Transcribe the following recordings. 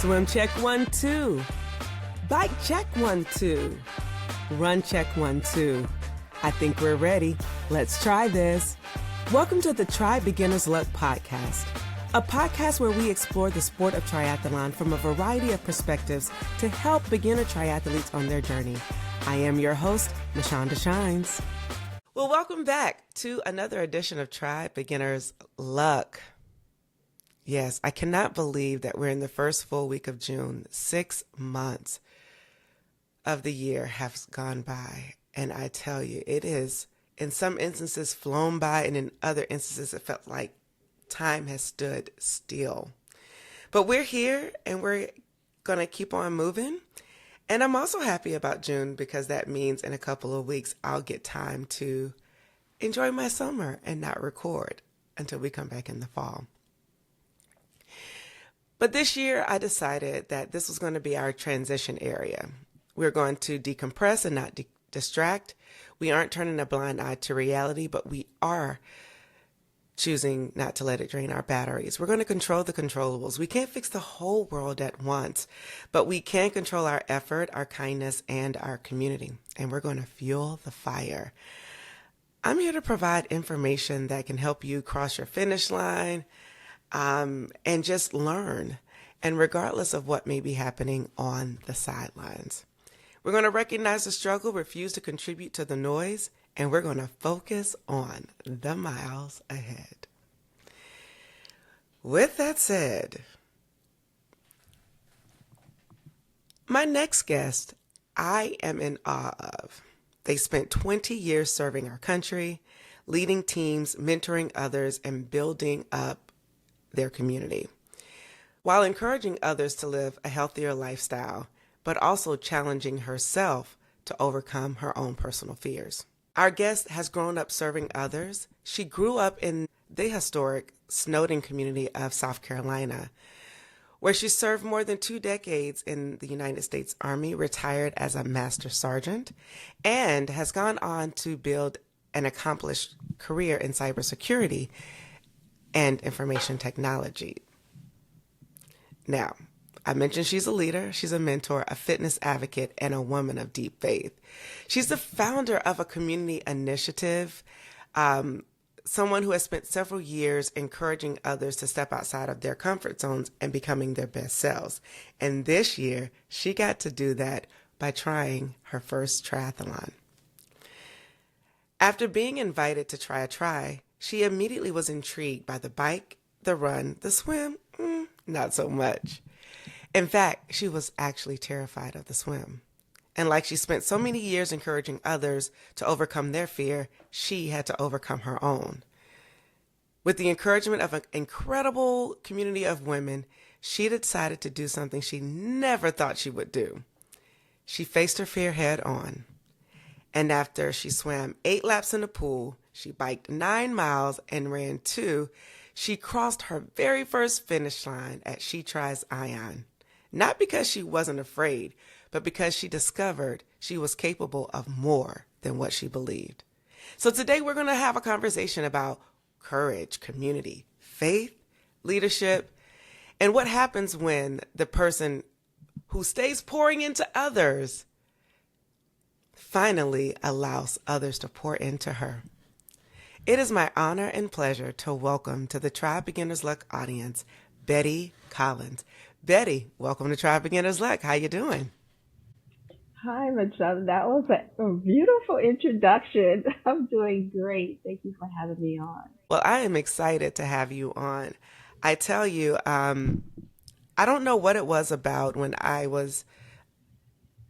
Swim check 1, 2. Bike check 1, 2. Run check 1, 2. I think we're ready. Let's try this. Welcome to the Try Beginner's Luck podcast, a podcast where we explore the sport of triathlon from a variety of perspectives to help beginner triathletes on their journey. I am your host, Mashonda Shines. Well, welcome back to another edition of Try Beginner's Luck. Yes, I cannot believe that we're in the first full week of June. 6 months of the year have gone by. And I tell you, it is, in some instances, flown by, and in other instances, it felt like time has stood still. But we're here, and we're going to keep on moving. And I'm also happy about June because that means in a couple of weeks, I'll get time to enjoy my summer and not record until we come back in the fall. But this year, I decided that this was going to be our transition area. We're going to decompress and not distract. We aren't turning a blind eye to reality, but we are choosing not to let it drain our batteries. We're going to control the controllables. We can't fix the whole world at once, but we can control our effort, our kindness, and our community. And we're going to fuel the fire. I'm here to provide information that can help you cross your finish line, and just learn, and regardless of what may be happening on the sidelines. We're going to recognize the struggle, refuse to contribute to the noise, and we're going to focus on the miles ahead. With that said, my next guest, I am in awe of. They spent 20 years serving our country, leading teams, mentoring others, and building up their community, while encouraging others to live a healthier lifestyle, but also challenging herself to overcome her own personal fears. Our guest has grown up serving others. She grew up in the historic Snowden community of South Carolina, where she served more than 2 decades in the United States Army, retired as a master sergeant, and has gone on to build an accomplished career in cybersecurity and information technology. Now, I mentioned she's a leader, she's a mentor, a fitness advocate, and a woman of deep faith. She's the founder of a community initiative, someone who has spent several years encouraging others to step outside of their comfort zones and becoming their best selves. And this year, she got to do that by trying her first triathlon. After being invited to try, she immediately was intrigued by the bike, the run, the swim, not so much. In fact, she was actually terrified of the swim. And like she spent so many years encouraging others to overcome their fear, she had to overcome her own. With the encouragement of an incredible community of women, she decided to do something she never thought she would do. She faced her fear head on. And after she swam 8 laps in the pool, she biked 9 miles and ran 2, she crossed her very first finish line at She Tries Ion. Not because she wasn't afraid, but because she discovered she was capable of more than what she believed. So today we're going to have a conversation about courage, community, faith, leadership, and what happens when the person who stays pouring into others finally allows others to pour into her. It is my honor and pleasure to welcome to the Try Beginner's Luck audience, Betty Collins. Betty, welcome to Try Beginner's Luck. How you doing? Hi, Michelle. That was a beautiful introduction. I'm doing great. Thank you for having me on. Well, I am excited to have you on. I tell you, I don't know what it was about when I was,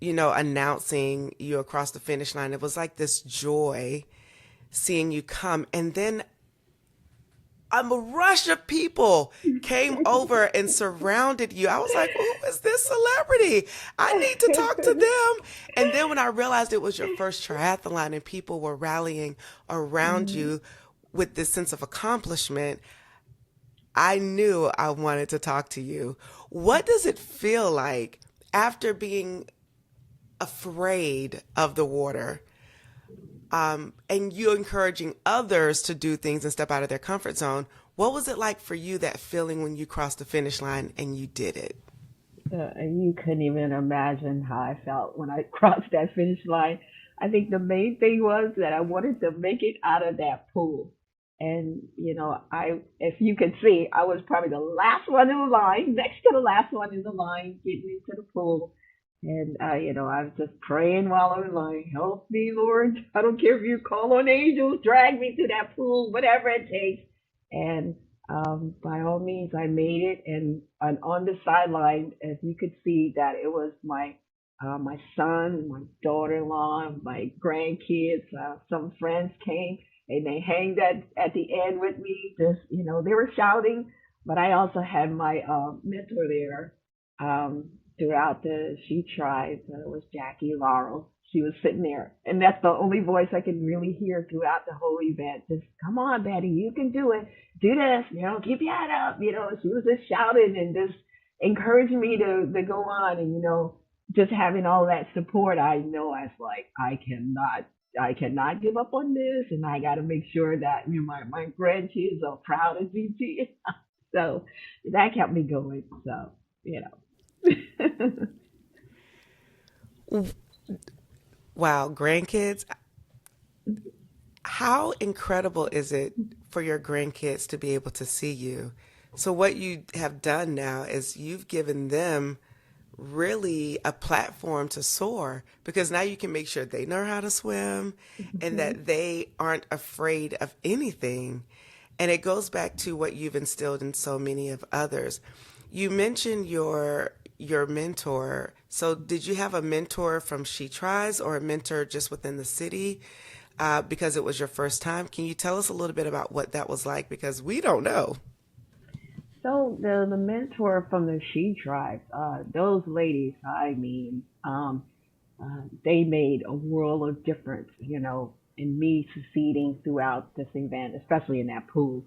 announcing you across the finish line. It was like this joy seeing you come. And then a rush of people came over and surrounded you. I was like, who is this celebrity? I need to talk to them. And then when I realized it was your first triathlon and people were rallying around you with this sense of accomplishment, I knew I wanted to talk to you. What does it feel like after being afraid of the water, and you encouraging others to do things and step out of their comfort zone? What was it like for you, that feeling when you crossed the finish line and you did it? You couldn't even imagine how I felt when I crossed that finish line. I think the main thing was that I wanted to make it out of that pool. And, if you could see, I was probably the last one in the line, next to the last one in the line, getting into the pool. And, I was just praying while I was like, help me, Lord. I don't care if you call on angels, drag me to that pool, whatever it takes. And by all means, I made it. And on the sideline, as you could see, that it was my son, my daughter-in-law, my grandkids, some friends came and they hanged at the end with me. Just they were shouting, but I also had my mentor there throughout the she tribe. It was Jackie Laurel. She was sitting there, and that's the only voice I could really hear throughout the whole event. Just come on, Betty, you can do it. Do this, keep your head up. She was just shouting and just encouraging me to go on, and just having all that support. I know I was like, I cannot give up on this, and I got to make sure that my grandkids are proud of GT. So that kept me going. So you know. Wow, grandkids, how incredible is it for your grandkids to be able to see you? So, what you have done now is you've given them really a platform to soar because now you can make sure they know how to swim and Mhm. that they aren't afraid of anything. And it goes back to what you've instilled in so many of others. You mentioned your mentor. So did you have a mentor from She Tries or a mentor just within the city? Because it was your first time. Can you tell us a little bit about what that was like? Because we don't know. So the mentor from the She Tribe, those ladies, I mean, they made a world of difference, in me succeeding throughout this event, especially in that pool.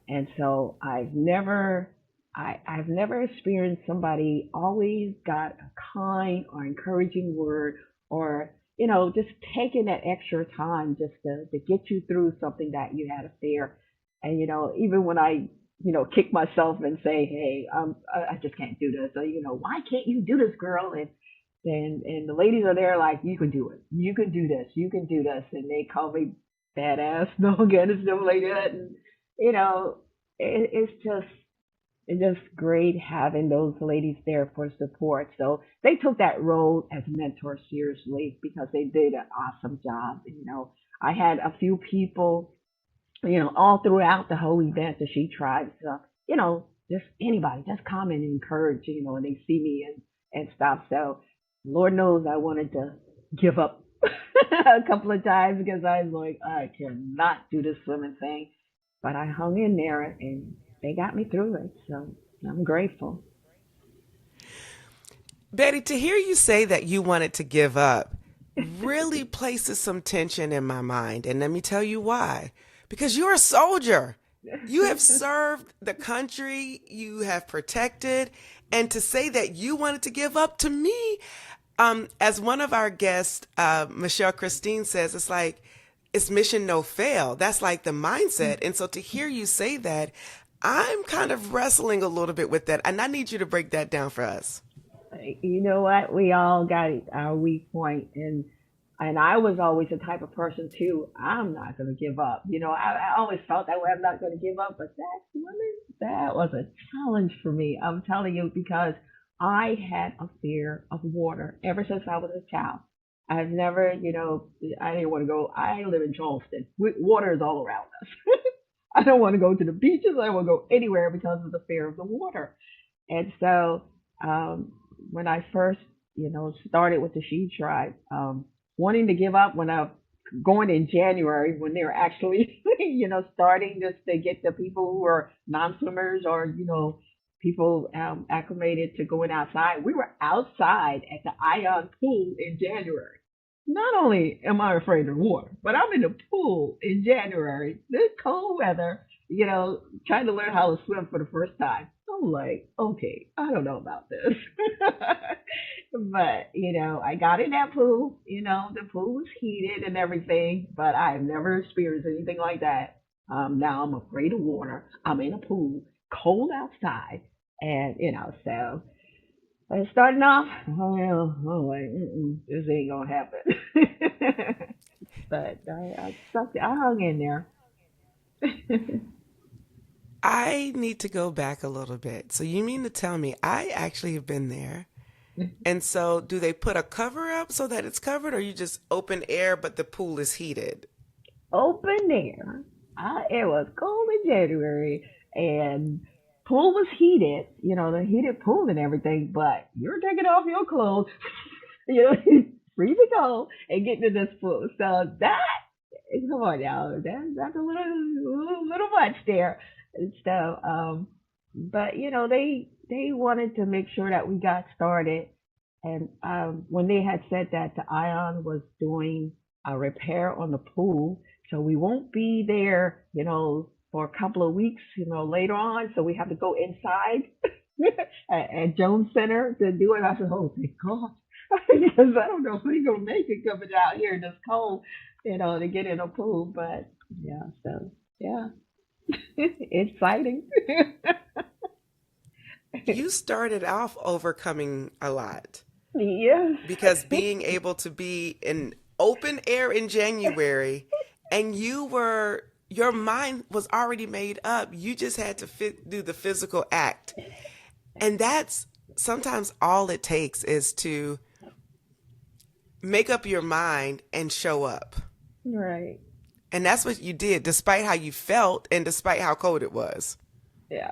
And so I've never experienced somebody always got a kind or encouraging word, or just taking that extra time just to get you through something that you had to fear. And even when I kick myself and say, hey, I just can't do this, or why can't you do this, girl? And the ladies are there like, you can do it, you can do this, you can do this, and they call me badass, no again, and stuff like that. And you know it's just great having those ladies there for support. So they took that role as mentors seriously because they did an awesome job. I had a few people, all throughout the whole event that She Tried. So, just anybody, just come and encourage, and they see me and stuff. So Lord knows I wanted to give up a couple of times because I was like, I cannot do this swimming thing. But I hung in there and they got me through it. So I'm grateful. Betty, to hear you say that you wanted to give up really places some tension in my mind. And let me tell you why. Because you're a soldier. You have served the country, you have protected, and to say that you wanted to give up to me, as one of our guests, Michelle Christine says, it's like it's mission no fail. That's like the mindset. And so to hear you say that, I'm kind of wrestling a little bit with that, and I need you to break that down for us. You know what? We all got our weak point, and I was always the type of person too. I'm not going to give up. I always felt that way. I'm not going to give up, but that woman, that was a challenge for me. I'm telling you because I had a fear of water ever since I was a child. I've never, I didn't want to go. I live in Charleston. Water is all around us. I don't want to go to the beaches. I don't want to go anywhere because of the fear of the water. And so um, when I first, started with the She Tribe, wanting to give up when I going in January when they were actually, starting just to get the people who are non-swimmers or, people acclimated to going outside. We were outside at the Ion pool in January. Not only am I afraid of water, but I'm in the pool in January, this cold weather, trying to learn how to swim for the first time. I'm like, okay, I don't know about this. But, I got in that pool, the pool was heated and everything, but I've never experienced anything like that. Now I'm afraid of water. I'm in a pool, cold outside, and, so. Starting off, oh, yeah, oh wait, this ain't gonna happen. But I stuck. I hung in there. I need to go back a little bit. So you mean to tell me I actually have been there? And so do they put a cover up so that it's covered, or you just open air but the pool is heated? Open air. It was cold in January, and pool was heated. You know, the heated pool and everything. But you're taking off your clothes, you know, freezing cold, and getting in this pool. So that, come on now, that's a little much there. And so, but you know, they wanted to make sure that we got started. And when they had said that the Ion was doing a repair on the pool, so we won't be there, you know, for a couple of weeks, you know, later on. So we have to go inside at Jones Center to do it. I said, oh, thank God. Because I don't know if we're going to make it coming out here in this cold, you know, to get in a pool. But yeah, so yeah, exciting. You started off overcoming a lot Yes. because being able to be in open air in January and your mind was already made up. You just had to do the physical act. And that's sometimes all it takes is to make up your mind and show up. Right. And that's what you did, despite how you felt and despite how cold it was. Yeah.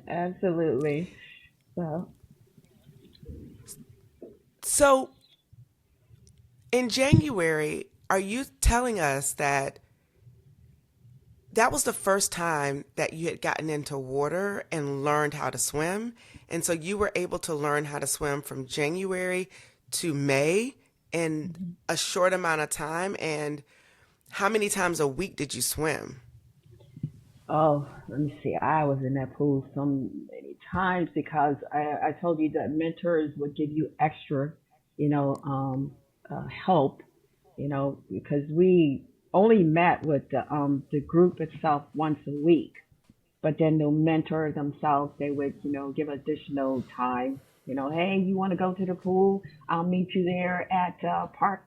Absolutely. So, So in January, are you telling us that that was the first time that you had gotten into water and learned how to swim? And so you were able to learn how to swim from January to May in a short amount of time. And how many times a week did you swim? oh, let me see. I was in that pool so many times because I told you that mentors would give you extra, you know, help, you know, because we only met with the group itself once a week. But then the mentors themselves, they would, you know, give additional time. You know, hey, you want to go to the pool? I'll meet you there at Park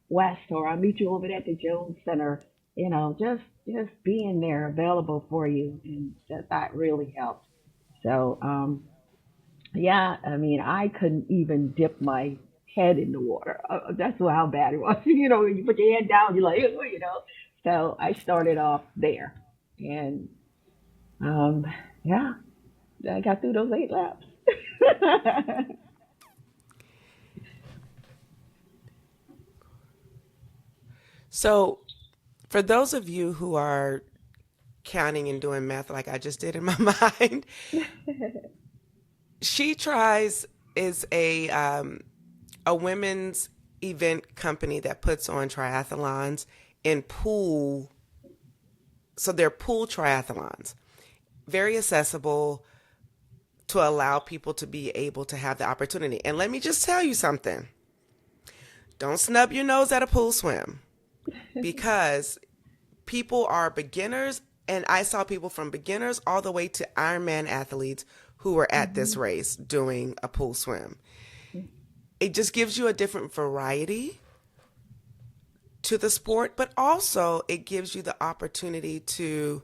West, or I'll meet you over there at the Jones Center. You know, just being there, available for you, and that really helped. So, yeah, I mean, I couldn't even dip my head in the water. That's how bad it was. You know, when you put your head down, you're like, "Ugh," you know. So I started off there, and um, yeah, I got through those 8 laps. So for those of you who are counting and doing math like I just did in my mind, She Tries is a women's event company that puts on triathlons in pool. So they're pool triathlons, very accessible to allow people to be able to have the opportunity. And let me just tell you something. Don't snub your nose at a pool swim because people are beginners, and I saw people from beginners all the way to Ironman athletes who were at this Hmm. race doing a pool swim. It just gives you a different variety to the sport, but also it gives you the opportunity to,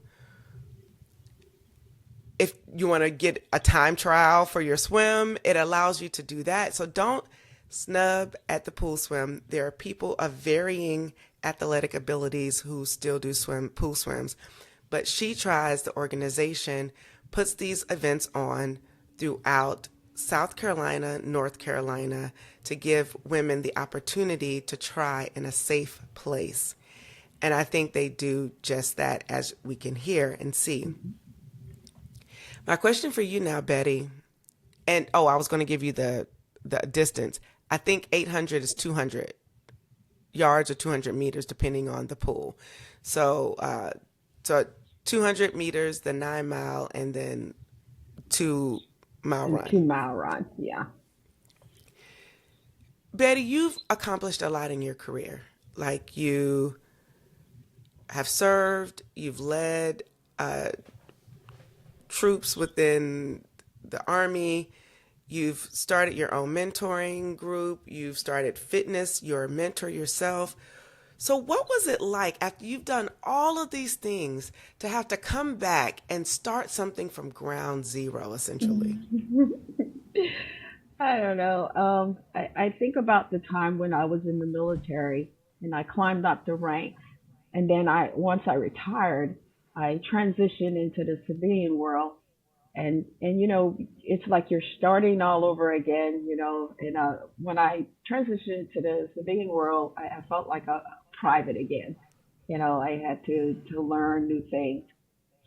if you want to get a time trial for your swim, it allows you to do that. So don't snub at the pool swim. There are people of varying athletic abilities who still do swim pool swims, but She Tries, the organization, puts these events on throughout South Carolina, North Carolina, to give women the opportunity to try in a safe place. And I think they do just that, as we can hear and see. My question for you now, Betty, and oh, I was going to give you the distance. I think 800 is 200 yards or 200 meters, depending on the pool. So, so 200 meters, the 9 mile, and then 2 mile And run. 2 mile run. Yeah. Betty, you've accomplished a lot in your career. Like you have served, you've led troops within the Army, You've started your own mentoring group. You've started fitness. You're a mentor yourself. So, what was it like after you've done all of these things to have to come back and start something from ground zero, essentially? I don't know. I think about the time when I was in the military and I climbed up the ranks, and then once I retired, I transitioned into the civilian world, and it's like you're starting all over again. And when I transitioned to the civilian world, I felt like a private again. I had to learn new things.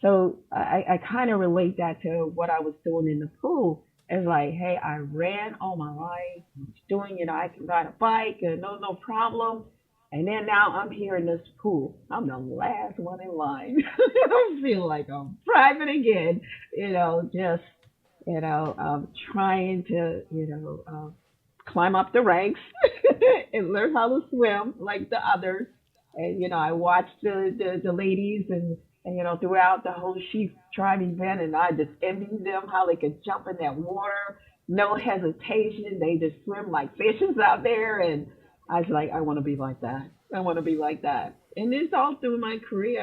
So I kind of relate that to what I was doing in the pool. It's like, hey, I ran all my life, I was doing, I can ride a bike, and no problem. And then now I'm here in this pool. I'm the last one in line. I feel like I'm private again, just, trying to, climb up the ranks and learn how to swim like the others. And I watched the ladies and throughout the whole Chief Tribe event, and I just envied them how they could jump in that water, no hesitation. They just swim like fishes out there, and I was like, I want to be like that. I want to be like that. And it's all through my career.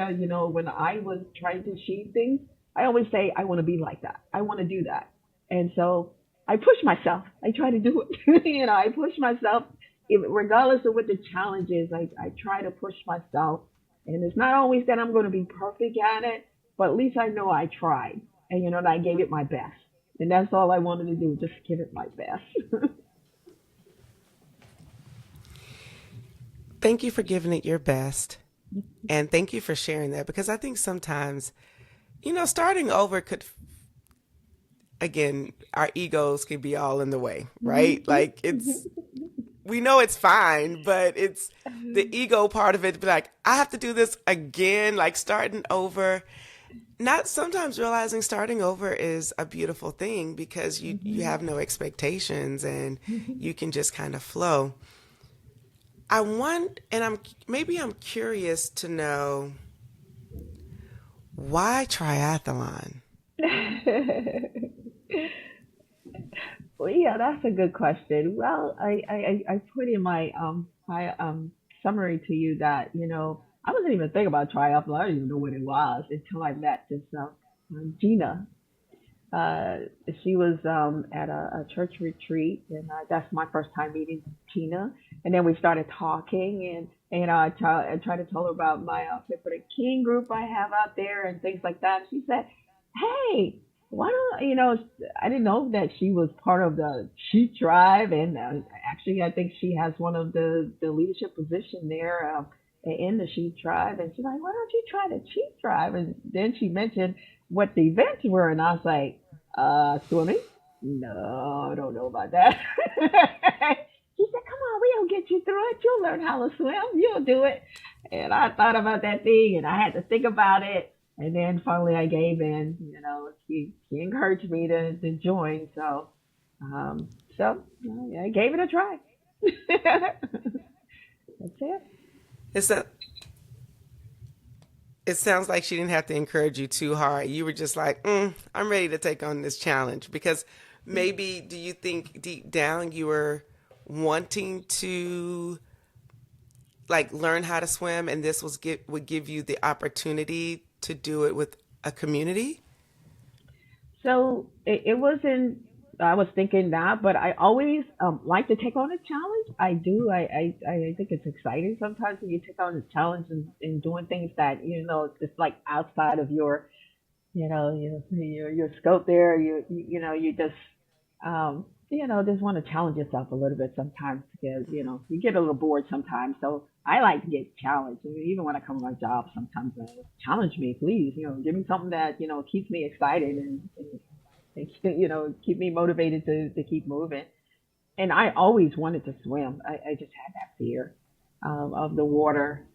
When I was trying to achieve things, I always say I want to be like that. I want to do that. And so I push myself. I try to do it. I push myself, regardless of what the challenge is. I try to push myself, and it's not always that I'm going to be perfect at it, but at least I know I tried, and that I gave it my best. And that's all I wanted to do, just give it my best. Thank you for giving it your best. And thank you for sharing that because I think sometimes, starting over could, again, our egos can be all in the way, right? Like we know it's fine, but it's the ego part of it to be like, I have to do this again, like starting over. Not sometimes realizing starting over is a beautiful thing because you have no expectations and you can just kind of flow. I want, and I'm curious to know why triathlon? Well, yeah, that's a good question. Well, I put in my summary to you that I wasn't even thinking about triathlon. I didn't even know what it was until I met this Gina. Uh, she was at a church retreat, and that's my first time meeting Tina. And then we started talking, and I tried to tell her about my Fit for the King group I have out there and things like that. She said, "Hey, why don't I didn't know that she was part of the Sheep Tribe, and actually, I think she has one of the leadership position there." In the Sheep Tribe, and she's like, "Why don't you try the Sheep Tribe?" And then she mentioned what the events were, and I was like, "Swimming? No, I don't know about that." She said, "Come on, we'll get you through it. You'll learn how to swim. You'll do it." And I thought about that thing, and I had to think about it. And then finally, I gave in. She encouraged me to join, um, so I gave it a try. That's it. It's that it sounds like she didn't have to encourage you too hard. You were just like, I'm ready to take on this challenge. Because maybe, do you think deep down you were wanting to like learn how to swim, and this would give you the opportunity to do it with a community? So it wasn't. I was thinking that, but I always like to take on a challenge. I do. I think it's exciting sometimes when you take on a challenge and doing things that it's like outside of your scope there. You just just want to challenge yourself a little bit sometimes because you get a little bored sometimes. So I like to get challenged. I mean, even when I come to my job, sometimes challenge me, please. Give me something that keeps me excited and keep me motivated to keep moving. And I always wanted to swim. I just had that fear of the water,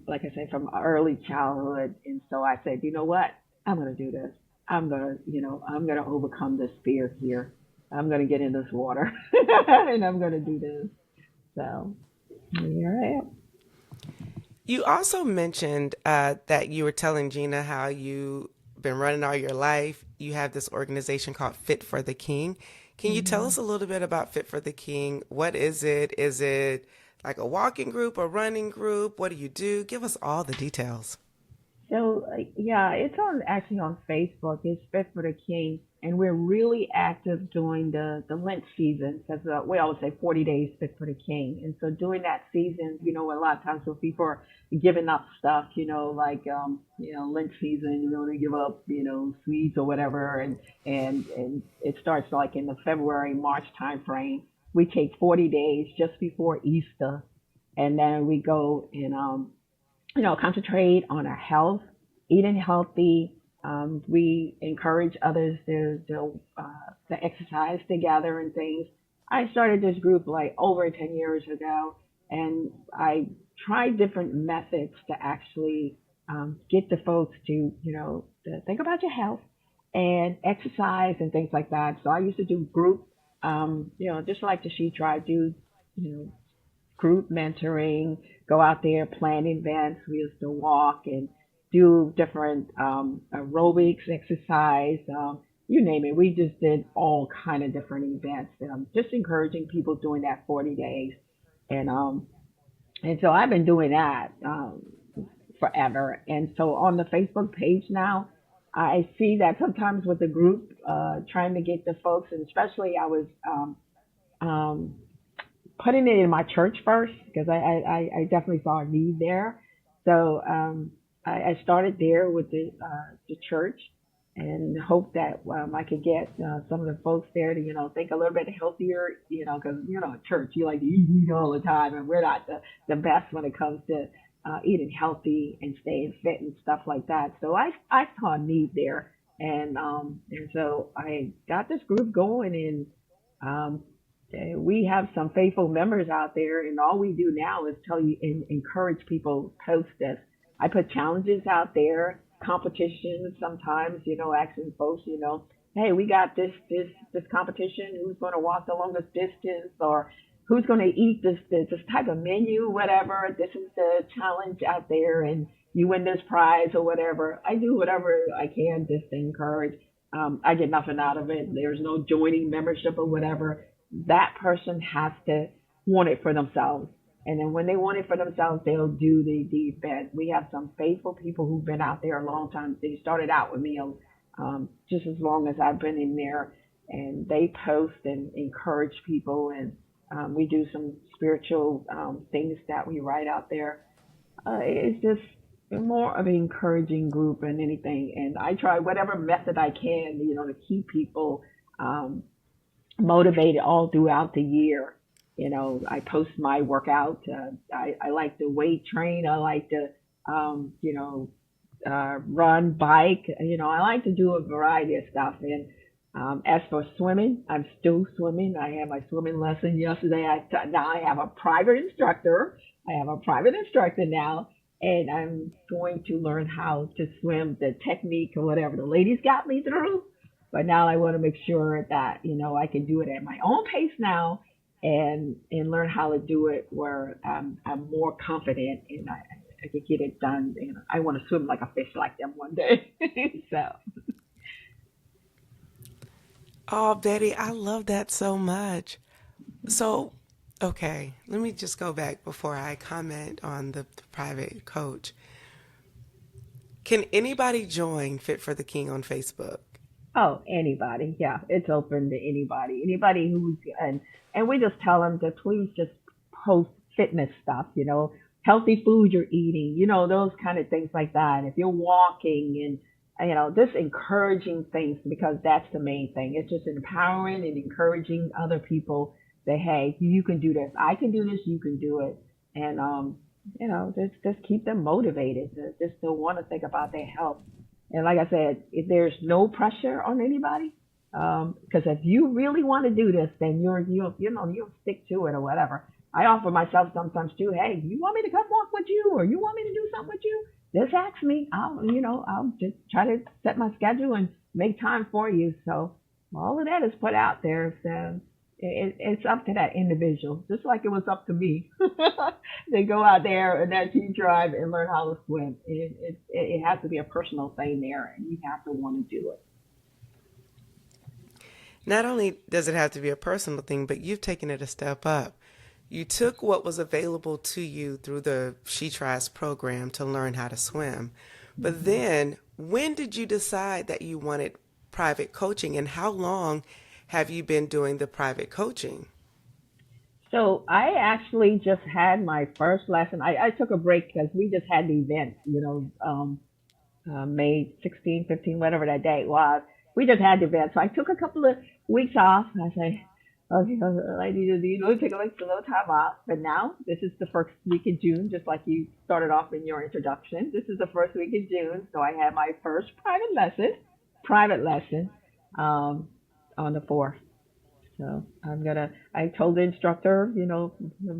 like I said, from early childhood. And so I said, you know what? I'm going to do this. I'm going to overcome this fear here. I'm going to get in this water and I'm going to do this. So here I am. You also mentioned that you were telling Gina how you've been running all your life. You have this organization called Fit for the King. Can you tell us Mhm. a little bit about Fit for the King? What is it? Is it like a walking group, a running group? What do you do? Give us all the details. So yeah, it's on actually on Facebook. It's Fit for the King, and we're really active during the Lent season because we always say 40 days Fit for the King. And so during that season, a lot of times when people are giving up stuff, like Lent season, they give up sweets or whatever, and it starts like in the February March time frame. We take 40 days just before Easter, and then we go and concentrate on our health, eating healthy. We encourage others to exercise together and things. I started this group like over 10 years ago, and I tried different methods to actually get the folks to think about your health and exercise and things like that. So I used to do group, just like the She Tribe do, you know, group mentoring, go out there, plan events. We used to walk and do different aerobics, exercise, you name it. We just did all kind of different events. Just encouraging people doing that 40 days. And so I've been doing that forever. And so on the Facebook page now, I see that sometimes with the group, trying to get the folks, and especially I was um, putting it in my church first because I definitely saw a need there. So I started there with the church and hope that I could get some of the folks there to think a little bit healthier. Because church you like to eat all the time, and we're not the best when it comes to eating healthy and staying fit and stuff like that. So I saw a need there, and so I got this group going and. We have some faithful members out there, and all we do now is tell you and encourage people post this. I put challenges out there, competitions sometimes, asking folks, hey, we got this competition. Who's going to walk the longest distance, or who's going to eat this type of menu, whatever. This is the challenge out there, and you win this prize or whatever. I do whatever I can just to encourage. I get nothing out of it. There's no joining membership or whatever. That person has to want it for themselves. And then when they want it for themselves, they'll do the event. We have some faithful people who've been out there a long time. They started out with me just as long as I've been in there. And they post and encourage people. And we do some spiritual things that we write out there. It's just more of an encouraging group than anything. And I try whatever method I can, to keep people um, motivated all throughout the year. I post my workout. I like to weight train. I like to, run, bike. I like to do a variety of stuff. And as for swimming, I'm still swimming. I had my swimming lesson yesterday. Now I have a private instructor. I have a private instructor now, and I'm going to learn how to swim, the technique or whatever the ladies got me through. But now I want to make sure that I can do it at my own pace now, and learn how to do it where I'm more confident and I can get it done. I want to swim like a fish like them one day. So Oh, Betty, I love that so much. So, okay, let me just go back before I comment on the private coach. Can anybody join Fit for the King on Facebook? oh, anybody, yeah, it's open to anybody who's and we just tell them to please just post fitness stuff, healthy food you're eating, those kind of things like that. If you're walking and just encouraging things because that's the main thing. It's just empowering and encouraging other people that hey, you can do this, I can do this, you can do it, and just keep them motivated to just to want to think about their health. And like I said, if there's no pressure on anybody, because if you really want to do this, then you'll stick to it or whatever. I offer myself sometimes too. Hey, you want me to come walk with you, or you want me to do something with you? Just ask me. I'll just try to set my schedule and make time for you. So all of that is put out there. So it's up to that individual, just like it was up to me. They go out there and that team drive and learn how to swim. It has to be a personal thing there, and you have to want to do it. Not only does it have to be a personal thing, but you've taken it a step up. You took what was available to you through the She Tries program to learn how to swim. But Mhm. then, when did you decide that you wanted private coaching, and how long have you been doing the private coaching? So I actually just had my first lesson. I took a break because we just had the event, May 16, 15, whatever that date was. We just had the event. So I took a couple of weeks off. I said, okay, I need to, take a little time off. But now this is the first week in June, just like you started off in your introduction. This is the first week in June. So I had my first private lesson, um, on the 4th. So I told the instructor,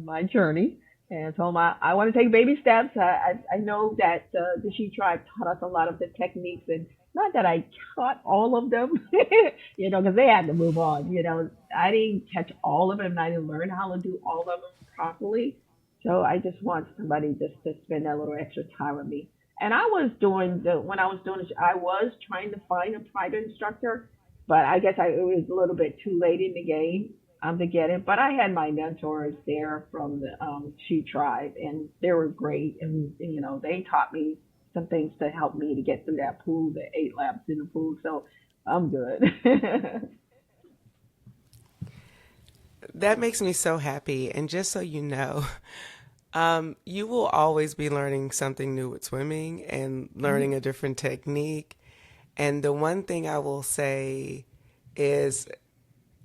my journey, and told him I want to take baby steps. I know that the She Tribe taught us a lot of the techniques, and not that I taught all of them, because they had to move on. I didn't catch all of them, and I didn't learn how to do all of them properly. So I just want somebody just to spend that little extra time with me. And when I was doing it, I was trying to find a private instructor, but I guess it was a little bit too late in the game to get it. But I had my mentors there from the She Tribe, and they were great, and they taught me some things to help me to get through that pool, the 8 laps in the pool. So I'm good. That makes me so happy. And just so you know, you will always be learning something new with swimming and learning a different technique. And the one thing I will say is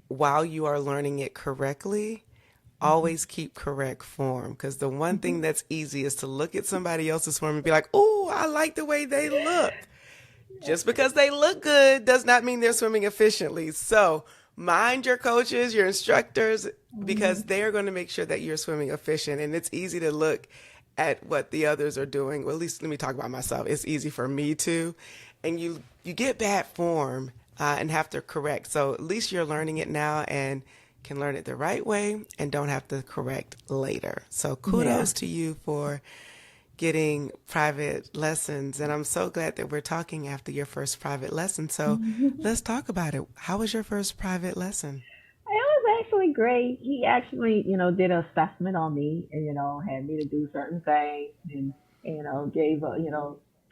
while you are learning it correctly, Mhm. always keep correct form. Because the one thing that's easy is to look at somebody else's form and be like, oh, I like the way they look. Just because they look good does not mean they're swimming efficiently. So mind your coaches, your instructors, because Mhm. they are going to make sure that you're swimming efficient. And it's easy to look at what the others are doing. Well, at least let me talk about myself. It's easy for me to. And you get bad form and have to correct. So at least you're learning it now and can learn it the right way and don't have to correct later. So Yeah. kudos to you for getting private lessons. And I'm so glad that we're talking after your first private lesson. So let's talk about it. How was your first private lesson? It was actually great. He actually, did an assessment on me and, had me to do certain things and, gave,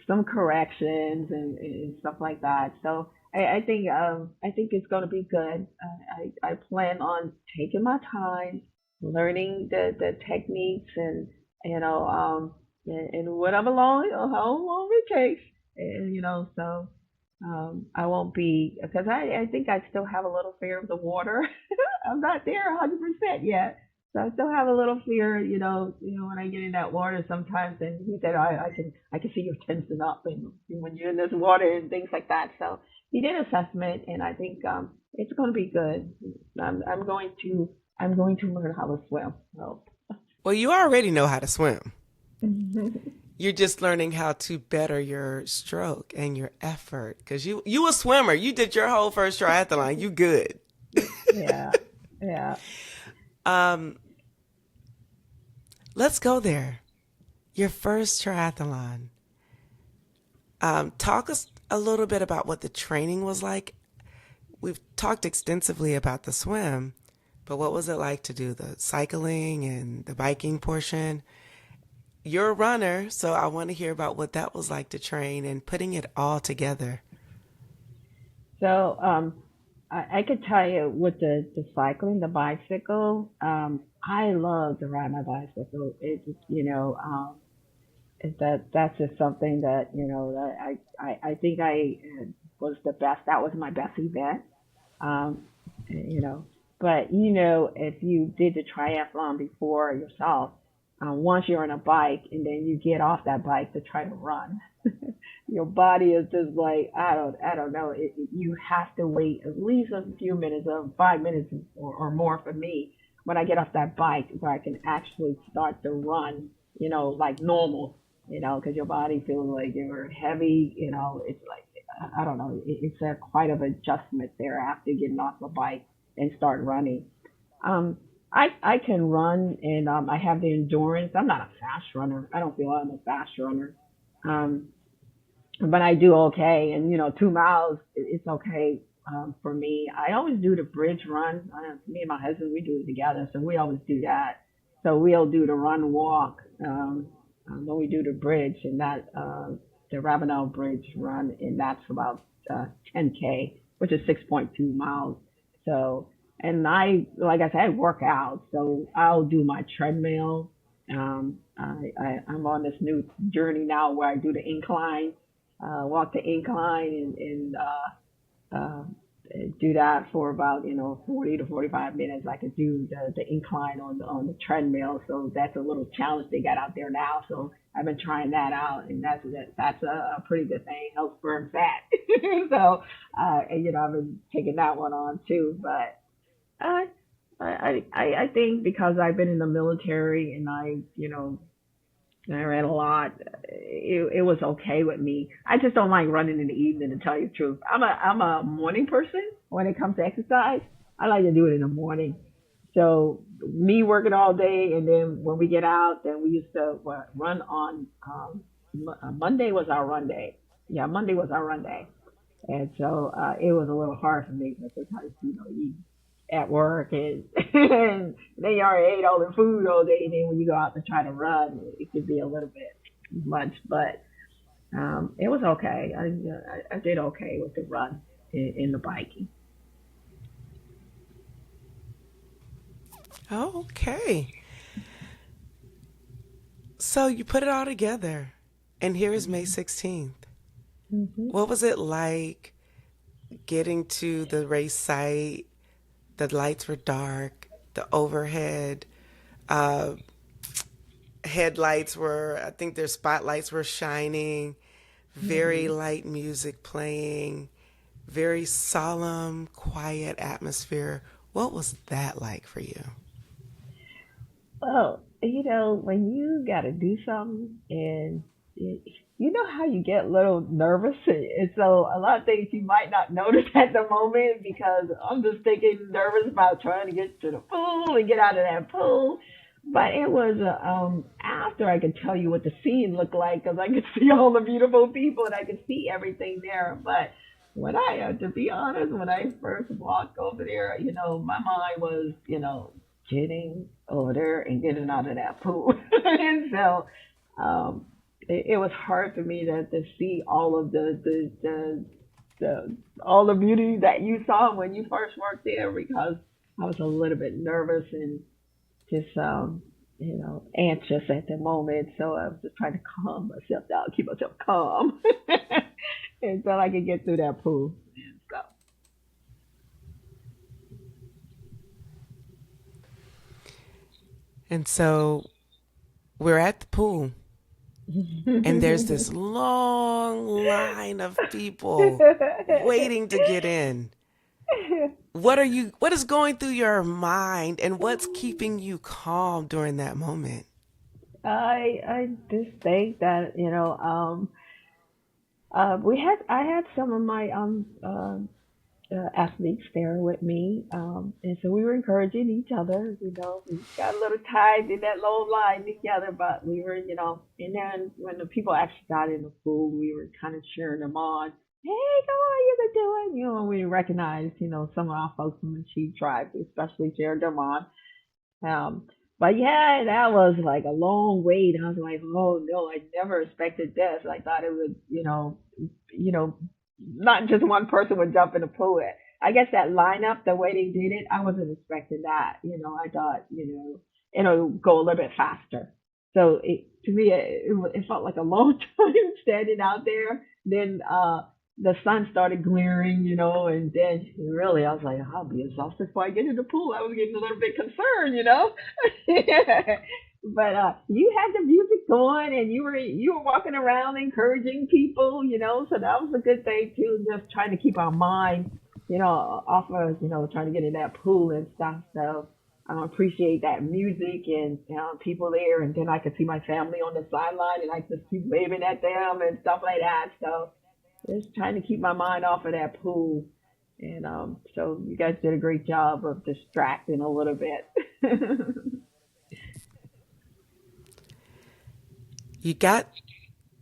some corrections and stuff like that. So I think it's going to be good. I plan on taking my time, learning the techniques and, and whatever how long it takes. And, so I won't be because I think I still have a little fear of the water. I'm not there 100% yet, so I still have a little fear. When I get in that water sometimes, and he said I can see you tensing up, and when you're in this water and things like that. So he did assessment, and I think it's going to be good. I'm going to learn how to swim. So. Well, you already know how to swim. You're just learning how to better your stroke and your effort because you a swimmer. You did your whole first triathlon. You good. Yeah, yeah. Um, let's go there. Your first triathlon. Talk us a little bit about what the training was like. We've talked extensively about the swim, but what was it like to do the cycling and the biking portion? You're a runner, so I want to hear about what that was like to train and putting it all together. So I could tell you with the cycling, the bicycle. I love to ride my bicycle. It just that's just something that that I think was the best. That was my best event. Um, you know, but if you did the triathlon before yourself, once you're on a bike and then you get off that bike to try to run, your body is just like I don't know. You have to wait at least a few minutes, 5 minutes or more for me when I get off that bike where I can actually start to run. Like normal. Because your body feels like you're heavy. It's like I don't know. It's a quite of adjustment there after getting off the bike and start running. Um, I can run and I have the endurance. I'm not a fast runner. I don't feel I'm a fast runner. Um, but I do okay. And 2 miles, it's okay. for me. I always do the bridge run. Me and my husband, we do it together, so we always do that. So we'll do the run walk when we do the bridge, and that the Ravenel Bridge run, and that's about 10K, which is 6.2 miles. So, and like I said, I work out, so I'll do my treadmill. I'm on this new journey now where I do the incline, walk the incline and do that for about 40 to 45 minutes. I could do the incline on the treadmill, so that's a little challenge they got out there now. So I've been trying that out, and that's a pretty good thing. Helps burn fat. So and, I've been taking that one on too. But I I think because I've been in the military and I ran a lot. It was okay with me. I just don't like running in the evening, to tell you the truth. I'm a morning person when it comes to exercise. I like to do it in the morning. So me working all day, and then when we get out, then we used to run on Monday was our run day. Yeah, Monday was our run day, and so it was a little hard for me because sometimes you at work and, and then you already ate all the food all day, and then when you go out to try to run, it could be a little bit much, but it was okay. I did okay with the run in the biking. Okay. So you put it all together, and here is May 16th. Hmm. What was it like getting to the race site? The lights were dark, the overhead uh, headlights were, I think their spotlights were shining, very Hmm. light music playing, very solemn, quiet atmosphere. What was that like for you? Well, when you got to do something and it, you know how you get a little nervous, and so a lot of things you might not notice at the moment because I'm just thinking nervous about trying to get to the pool and get out of that pool. But it was after I could tell you what the scene looked like because I could see all the beautiful people and I could see everything there. But when to be honest, when I first walked over there, my mind was, getting over there and getting out of that pool. And so it was hard for me to see all of the all the beauty that you saw when you first worked there because I was a little bit nervous and just anxious at the moment. So I was just trying to calm myself down, keep myself calm until I could get through that pool. And so we're at the pool, and there's So this long line of people waiting to get in. What is going through your mind, and what's keeping you calm during that moment? I just think that I had some of my athletes there with me, and so we were encouraging each other. We got a little tied in that low line together, but we were, and then when the people actually got in the pool, we were kind of cheering them on. Hey, come on, you can do it! We recognized, some of our folks from the Chief Tribe, especially cheered them on. Um, but yeah, that was like a long wait. I was like, oh no, I never expected this. I thought it would, you know, not just one person would jump in the pool. I guess that lineup, the way they did it, I wasn't expecting that. I thought, it'll go a little bit faster. So to me, it felt like a long time standing out there. Then the sun started glaring, and then really I was like, I'll be exhausted before I get in the pool. I was getting a little bit concerned. But you had the music going and you were walking around encouraging people, so that was a good thing too, just trying to keep our mind, off of, trying to get in that pool and stuff. So I appreciate that music and people there, and then I could see my family on the sideline and I just keep waving at them and stuff like that. So just trying to keep my mind off of that pool. And so you guys did a great job of distracting a little bit. You got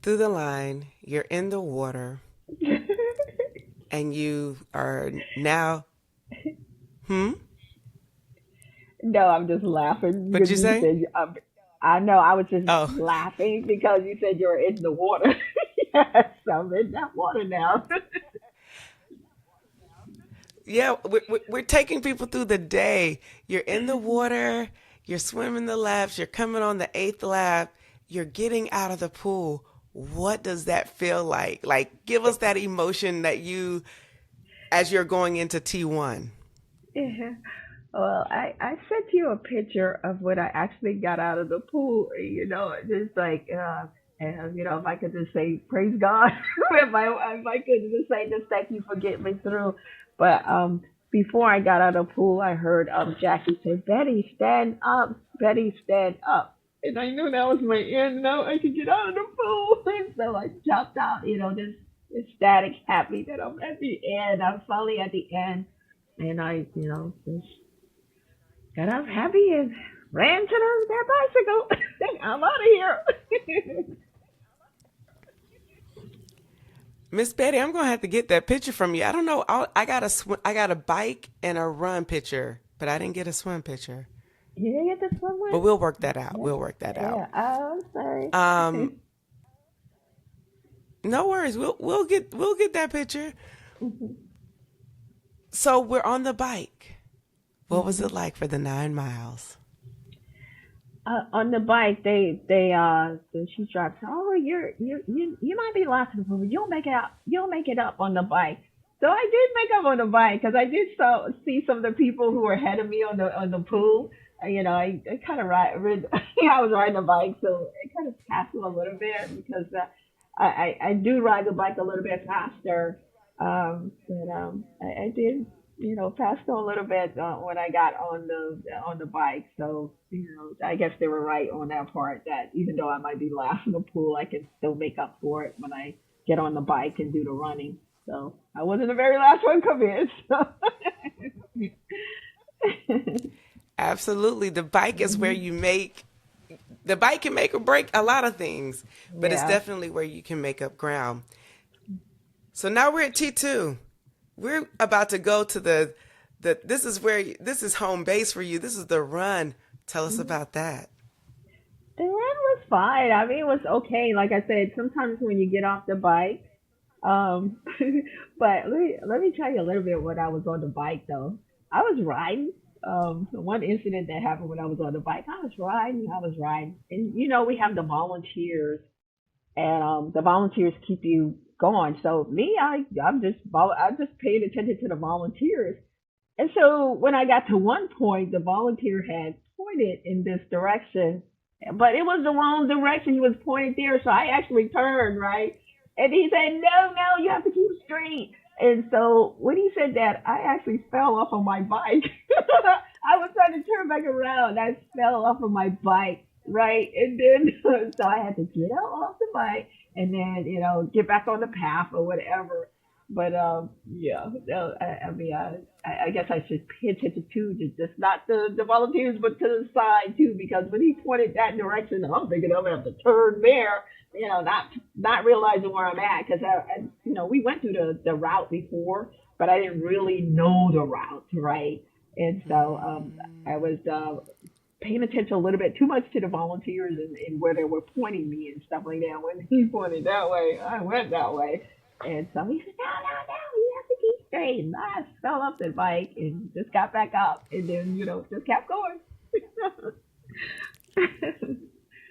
through the line, you're in the water. and you are now, hmm? No, I'm just laughing What'd because you you say? said, I know, I was just Oh, laughing because you said you're in the water. Yes, I'm in that water now. yeah, we're taking people through the day. You're in the water, you're swimming the laps, you're coming on the eighth lap, you're getting out of the pool. What does that feel like? Like, give us that emotion that you, as you're going into T1. Yeah. Well, I sent you a picture of when I actually got out of the pool. Just like, and if I could just say praise God, if I could just say just thank you for getting me through. But before I got out of the pool, I heard Jackie say, "Betty, stand up, Betty, stand up." And I knew that was my end. Now I could get out of the pool. And so I jumped out, just ecstatic, happy that I'm at the end. I'm finally at the end. And I, just got up happy and ran to that bicycle. I'm out of here. Miss Betty, I'm gonna have to get that picture from you. I don't know. I got I got a bike and a run picture, but I didn't get a swim picture. You didn't get this one? But we'll work that out. Yeah. We'll work that out. Yeah. I'm sorry. Um, no worries. We'll get that picture. So we're on the bike. What was it like for the 9 miles? On the bike, she drives. Oh, you might be lost in the pool. You'll make it out. You'll make it up on the bike. So I did make up on the bike because I did see some of the people who were ahead of me on the pool. I kind of I was riding a bike, so it kind of passed them a little bit because I do ride the bike a little bit faster. But I did passed on a little bit when I got on the bike. So I guess they were right on that part. That even though I might be last in the pool, I can still make up for it when I get on the bike and do the running. So I wasn't the very last one come in. So. Absolutely. The bike is where the bike can make or break a lot of things, but it's Yeah. definitely where you can make up ground. So now we're at T2. We're about to go to this is home base for you. This is the run. Tell us about that. The run was fine. I mean, it was okay. Like I said, sometimes when you get off the bike, um, but let me tell you a little bit when I was on the bike though. I was riding. One incident that happened when I was on the bike, I was riding, and we have the volunteers, and the volunteers keep you going. So me, I'm just paying attention to the volunteers. And so when I got to one point, the volunteer had pointed in this direction, but it was the wrong direction. He was pointed there, so I actually turned right, and he said, "No, no, you have to keep straight." And so when he said that, I actually fell off of my bike. I was trying to turn back around. I fell off of my bike, right? And then so I had to get out off the bike and then get back on the path or whatever. But yeah, no, I mean, I guess I should pay attention to just not the volunteers, but to the side too, because when he pointed that direction, I'm thinking I'm gonna have to turn there, not realizing where I'm at, because we went through the route before, but I didn't really know the route, right? And so I was paying attention a little bit too much to the volunteers and where they were pointing me and stuff like that. When he pointed that way, I went that way. And so he said, "No, no, no, you have to keep straight." And I fell off the bike and just got back up and then, just kept going.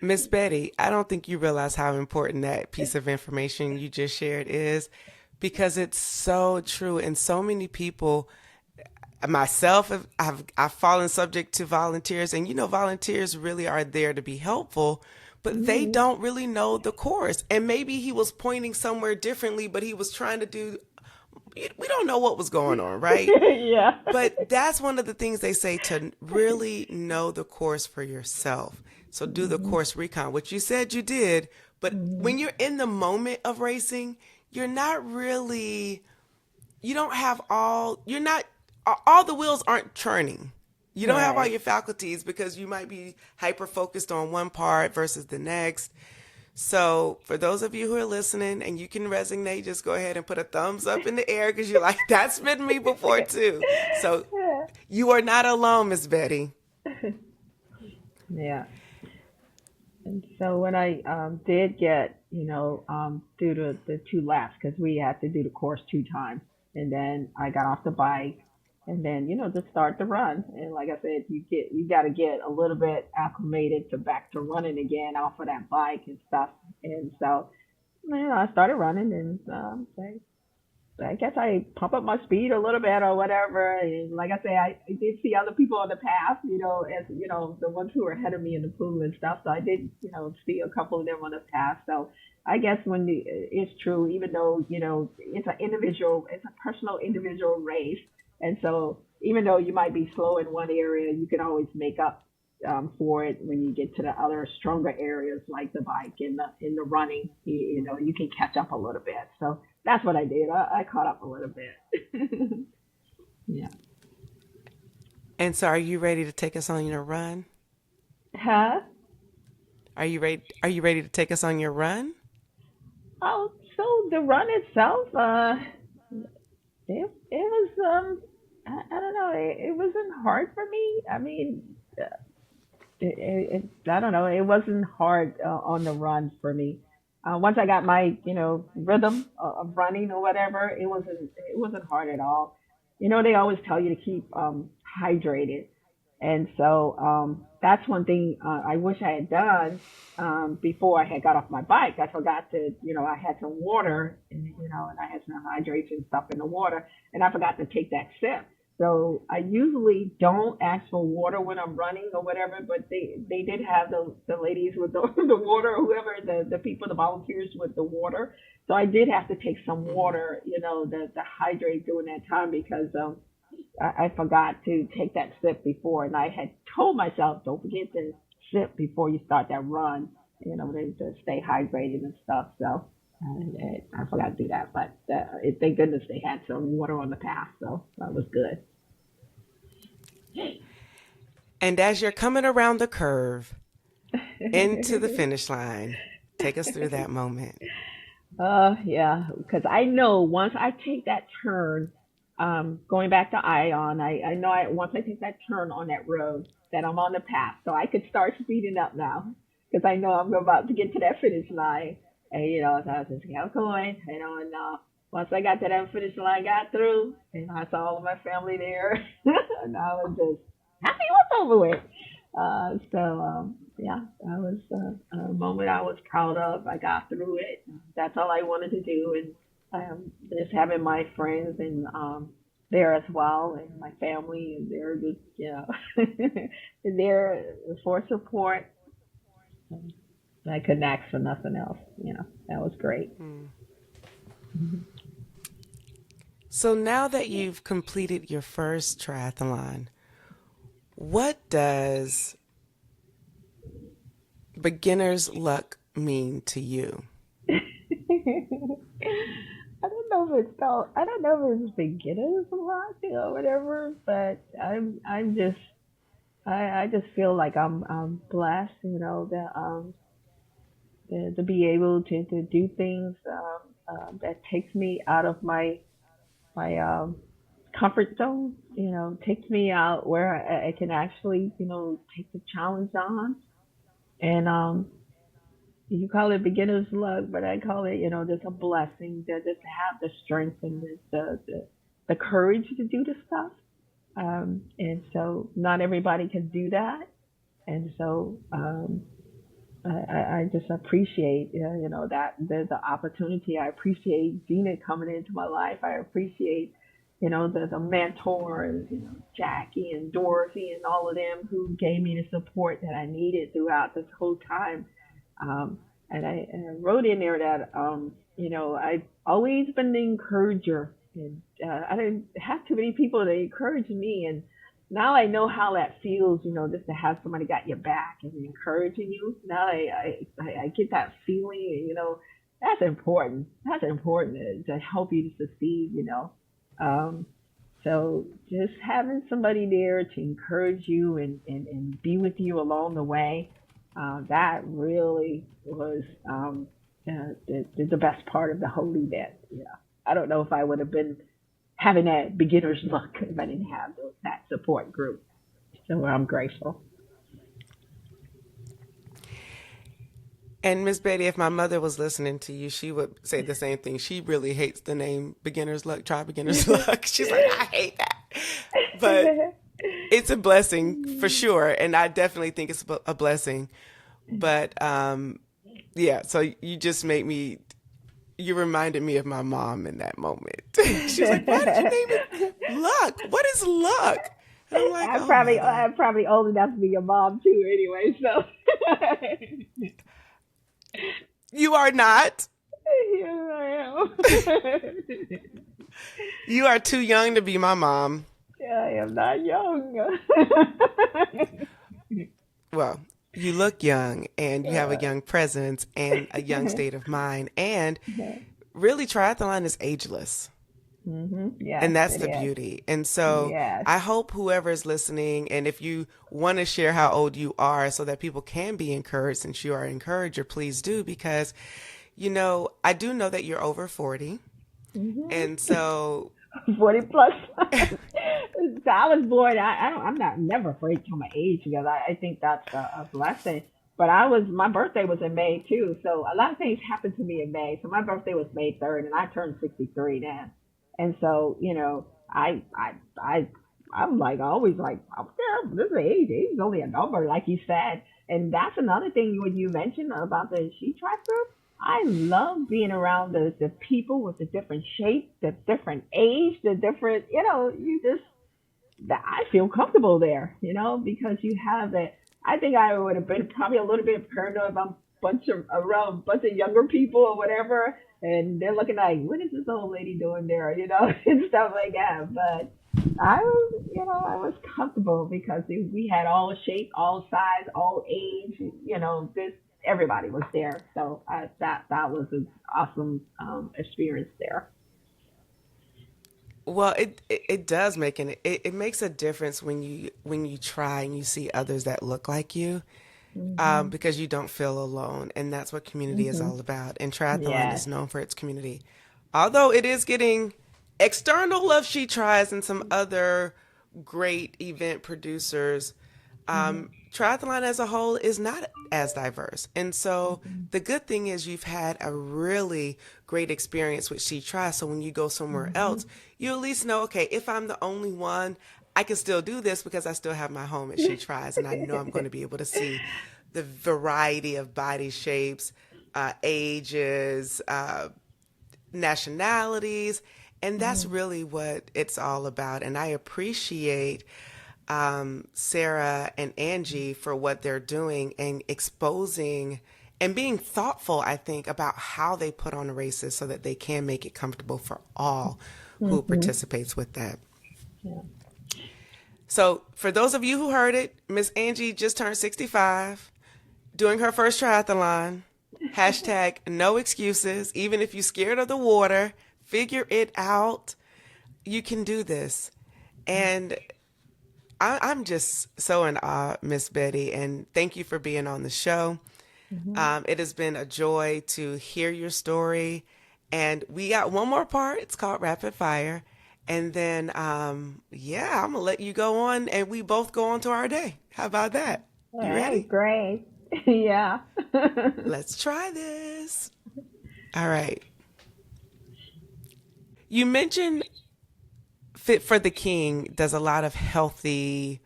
Miss Betty, I don't think you realize how important that piece of information you just shared is, because it's so true. And so many people, myself, I've fallen subject to volunteers, and volunteers really are there to be helpful, but they Hmm. don't really know the course. And maybe he was pointing somewhere differently, but he was trying to do, we don't know what was going on, right? Yeah. But that's one of the things they say, to really know the course for yourself. So do the Hmm. course recon, which you said you did. But Hmm. when you're in the moment of racing, you're not really, you don't have you're not, all the wheels aren't churning. You don't have all Right. your faculties because you might be hyper focused on one part versus the next. So, for those of you who are listening and you can resonate, just go ahead and put a thumbs up in the air because you're like, that's been me before too. So, you are not alone, Miss Betty. Yeah. And so when I did get, through the two laps, because we had to do the course two times, and then I got off the bike, and then just start the run. And like I said, you got to get a little bit acclimated to back to running again off of that bike and stuff. And so I started running, and I guess I pump up my speed a little bit or whatever. And like I say, I did see other people on the path, as the ones who were ahead of me in the pool and stuff. So I did, see a couple of them on the path. So I guess it's true, even though it's a personal individual race, and so even though you might be slow in one area, you can always make up for it when you get to the other stronger areas like the bike and the running. You can catch up a little bit. So that's what I did. I caught up a little bit. Yeah. And so, are you ready to take us on your run? Huh? Are you ready to take us on your run? Oh, so the run itself, it was I don't know, it wasn't hard for me. I mean, I don't know. It wasn't hard on the run for me. Once I got my, rhythm of running or whatever, it wasn't hard at all. They always tell you to keep hydrated, and so that's one thing I wish I had done before I had got off my bike. I forgot to, I had some water, and I had some hydration stuff in the water, and I forgot to take that sip. So I usually don't ask for water when I'm running or whatever, but they did have the ladies with the, the water, or whoever, the people, the volunteers with the water. So I did have to take some Mm-hmm. water, to hydrate during that time because I forgot to take that sip before, and I had told myself, don't forget to sip before you start that run, to stay hydrated and stuff. So I forgot to do that, but thank goodness they had some water on the path, so that was good. And as you're coming around the curve into the finish line, take us through that moment. Yeah, because I know once I take that turn, going back to Ion, I know once I take that turn on that road, that I'm on the path, so I could start speeding up now, because I know I'm about to get to that finish line, and so I was just kept going, and once I got to that finish line, got through, and I saw all of my family there, and I was just happy it was over with. Yeah, that was a moment I was proud of. I got through it. That's all I wanted to do, and just having my friends and there as well, and my family, and they're just there for support. I couldn't ask for nothing else. That was great. Mm. So now that you've completed your first triathlon, what does beginner's luck mean to you? I don't know if it's beginner's luck or whatever, but I'm just I just feel like I'm blessed, to be able to do things that takes me out of my comfort zone. Takes me out where I can actually take the challenge on, and you call it beginner's luck, but I call it just a blessing to just have the strength and the courage to do the stuff. And so not everybody can do that, and so I just appreciate that the opportunity. I appreciate Gina coming into my life. I appreciate the mentors, Jackie and Dorothy and all of them who gave me the support that I needed throughout this whole time. And I wrote in there that I've always been the encourager, and I didn't have too many people to encourage me, and now I know how that feels, just to have somebody got your back and encouraging you. Now I get that feeling, that's important. That's important to help you to succeed. Um, so just having somebody there to encourage you and be with you along the way, That really was the best part of the whole event. Yeah, I don't know if I would have been having that beginner's luck if I didn't have that support group. So I'm grateful. And Miss Betty, if my mother was listening to you, she would say the same thing. She really hates the name beginner's luck, try beginner's luck. She's like, I hate that. But it's a blessing for sure. And I definitely think it's a blessing. But yeah, so you just made me, you reminded me of my mom in that moment. She's like, why did you name it luck? What is luck? And I'm like, oh, mother. I'm probably old enough to be a mom too, anyway. So You are not. here I am. You are too young to be my mom. I am not young. Well, you look young and you have a Yeah. young presence and a young state of mind. And really, triathlon is ageless. Yes, And that's it the is. beauty. And so Yes. I hope whoever's listening, and if you want to share how old you are so that people can be encouraged, since you are an encourager, please do, because, I do know that you're over 40. And so, 40 plus. So I was born. I'm not never afraid to tell my age because I think that's a blessing. But my birthday was in May too. So a lot of things happened to me in May. So my birthday was May 3rd and I turned 63 then. And so, I, I'm like always like, oh, yeah, this is age is only a number, like you said. And that's another thing when you mentioned about the She Tribe group. I love being around the people with the different shape, the different age, the different, you just, that I feel comfortable there, because you have that. I think I would have been probably a little bit paranoid about around a bunch of younger people or whatever, and they're looking like, what is this old lady doing there, and stuff like that. But I was comfortable because we had all shape, all size, all age, this everybody was there. So that was an awesome experience there. well, it does make it makes a difference when you try and you see others that look like you, Mhm. because you don't feel alone, and that's what community is Mhm. all about. And triathlon Yes. is known for its community, although it is getting external love. She tries and some other great event producers. Mhm. Triathlon as a whole is not as diverse. And so Mhm. the good thing is you've had a really great experience with She Tries. So when you go somewhere Mhm. else, you at least know, okay, if I'm the only one, I can still do this because I still have my home at She Tries. And I know I'm going to be able to see the variety of body shapes, ages, nationalities. And that's Mhm. really what it's all about. And I appreciate Sarah and Angie for what they're doing and exposing and being thoughtful, I think, about how they put on the races so that they can make it comfortable for all who Mhm. participates with that. Yeah. So for those of you who heard it, Miss Angie just turned 65, doing her first triathlon. Hashtag no excuses. Even if you're scared of the water, figure it out. You can do this. And I'm just so in awe, Miss Betty, and thank you for being on the show. Mhm. It has been a joy to hear your story. And we got one more part. It's called Rapid Fire. And then, yeah, I'm going to let you go on and we both go on to our day. How about that? All You right. ready? Great. Yeah. Let's try this. All right. You mentioned Fit for the King does a lot of healthy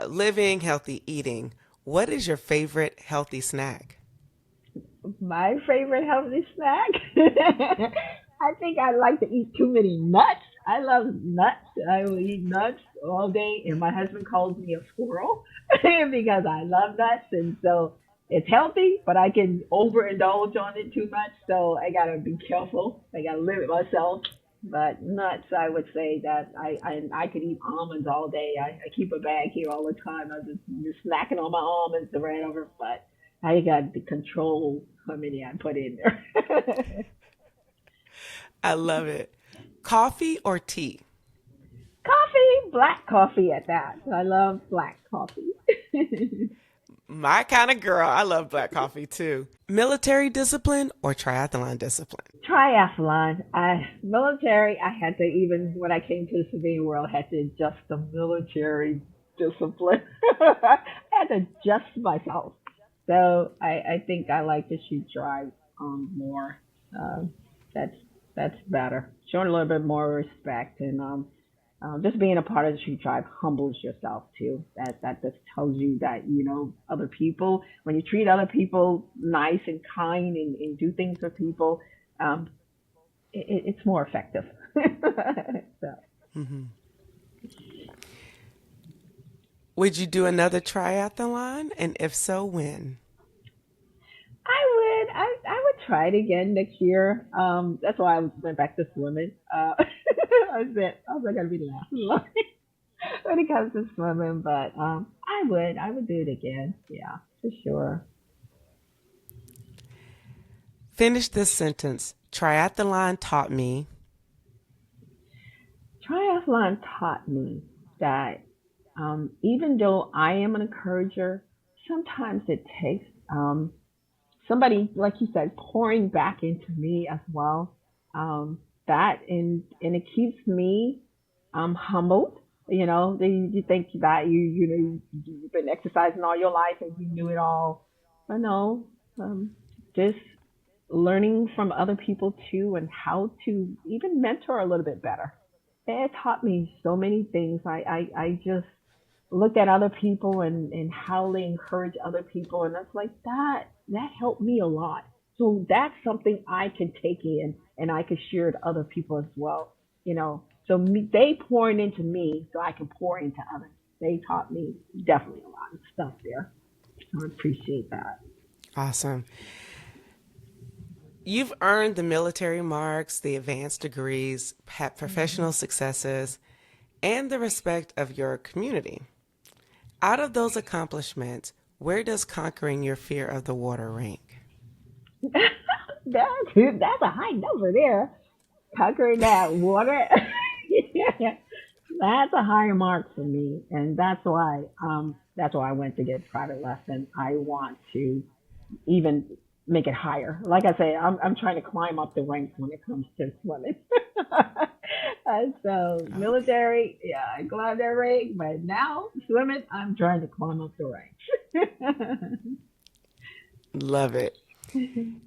living, healthy eating. What is your favorite healthy snack? My favorite healthy snack. I think I like to eat too many nuts. I love nuts. I will eat nuts all day, and my husband calls me a squirrel because I love nuts, and so it's healthy, but I can overindulge on it too much. So I gotta be careful. I gotta limit myself. But nuts, I would say that I could eat almonds all day. I keep a bag here all the time. I'm just snacking on my almonds around over, but I got to control how many I put in there. I love it. Coffee or tea? Coffee, black coffee at that. I love black coffee. My kind of girl. I love black coffee too. Military discipline or triathlon discipline? Triathlon. Military, I had to, even when I came to the civilian world, had to adjust the military discipline. I had to adjust myself. So I think I like to shoot drive more. That's that's better. Showing a little bit more respect and just being a part of the shoot tribe humbles yourself too. That just tells you that you know other people. When you treat other people nice and kind and do things for people, um, it's more effective. So Hmm. Would you do another triathlon? And if so, when? I would try it again next year. That's why I went back to swimming. I was gonna be the last one when it comes to swimming, but I would do it again. Yeah, for sure. Finish this sentence. Triathlon taught me. Triathlon taught me that even though I am an encourager, sometimes it takes somebody, like you said, pouring back into me as well. That and it keeps me humbled. You know, you think that you've been exercising all your life and you knew it all, but no, just learning from other people too and how to even mentor a little bit better. It taught me so many things. I just looked at other people and how they encourage other people, and that's like that helped me a lot. So that's something I can take in and I can share to other people as well. You know, so they pouring into me so I can pour into others. They taught me definitely a lot of stuff there. So I appreciate that. Awesome. You've earned the military marks, the advanced degrees, had Mhm. professional successes, and the respect of your community. Out of those accomplishments, where does conquering your fear of the water rank? That's a high number there. Conquering that water. Yeah, that's a high mark for me, and that's why I went to get private lesson. I want to even make it higher. Like I say, I'm trying to climb up the ranks when it comes to swimming. And so Okay. military, yeah, I climbed that rank, but now swimming, I'm trying to climb up the ranks. Love it.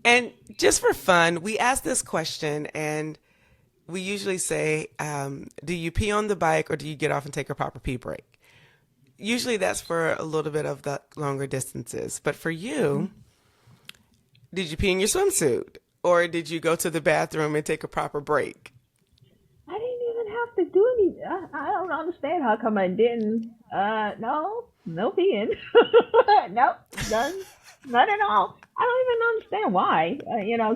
And just for fun, we ask this question and we usually say, do you pee on the bike or do you get off and take a proper pee break? Usually that's for a little bit of the longer distances. But for you, did you pee in your swimsuit? Or did you go to the bathroom and take a proper break? I didn't even have to do any. I don't understand how come I didn't. No, no peeing. Nope, none, none at all. I don't even understand why.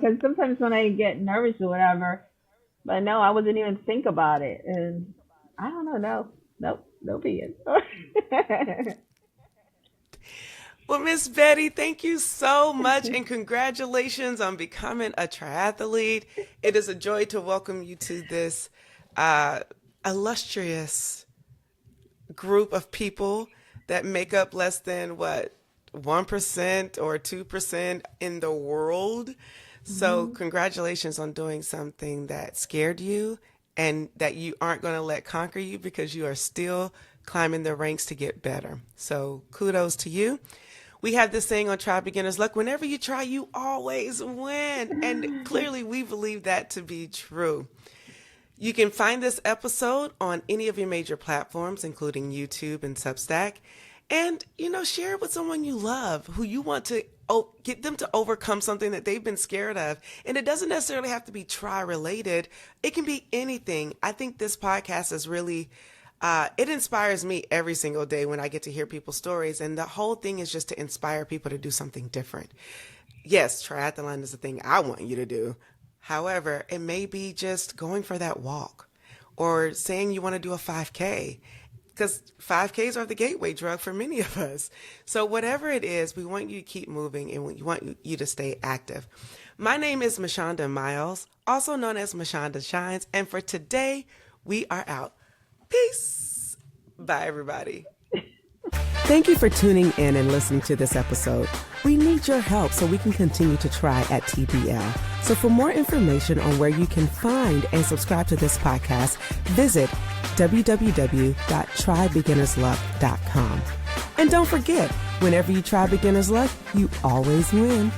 Because sometimes when I get nervous or whatever, but no, I wasn't even think about it, and I don't know. No, nope, no peeing. Well, Miss Betty, thank you so much and congratulations on becoming a triathlete. It is a joy to welcome you to this uh, illustrious group of people that make up less than what 1% or 2% in the world. So, Mhm. congratulations on doing something that scared you and that you aren't going to let conquer you because you are still climbing the ranks to get better. So, kudos to you. We have this saying on Try Beginner's Luck, whenever you try, you always win. And clearly, we believe that to be true. You can find this episode on any of your major platforms, including YouTube and Substack. And, share it with someone you love who you want to get them to overcome something that they've been scared of. And it doesn't necessarily have to be try related, it can be anything. I think this podcast is really. It inspires me every single day when I get to hear people's stories. And the whole thing is just to inspire people to do something different. Yes, triathlon is the thing I want you to do. However, it may be just going for that walk or saying you want to do a 5K because 5Ks are the gateway drug for many of us. So, whatever it is, we want you to keep moving and we want you to stay active. My name is Mashonda Miles, also known as Mashonda Shines. And for today, we are out. Peace. Bye, everybody. Thank you for tuning in and listening to this episode. We need your help so we can continue to try at TBL. So for more information on where you can find and subscribe to this podcast, visit www.trybeginnersluck.com. And don't forget, whenever you try Beginner's Luck, you always win.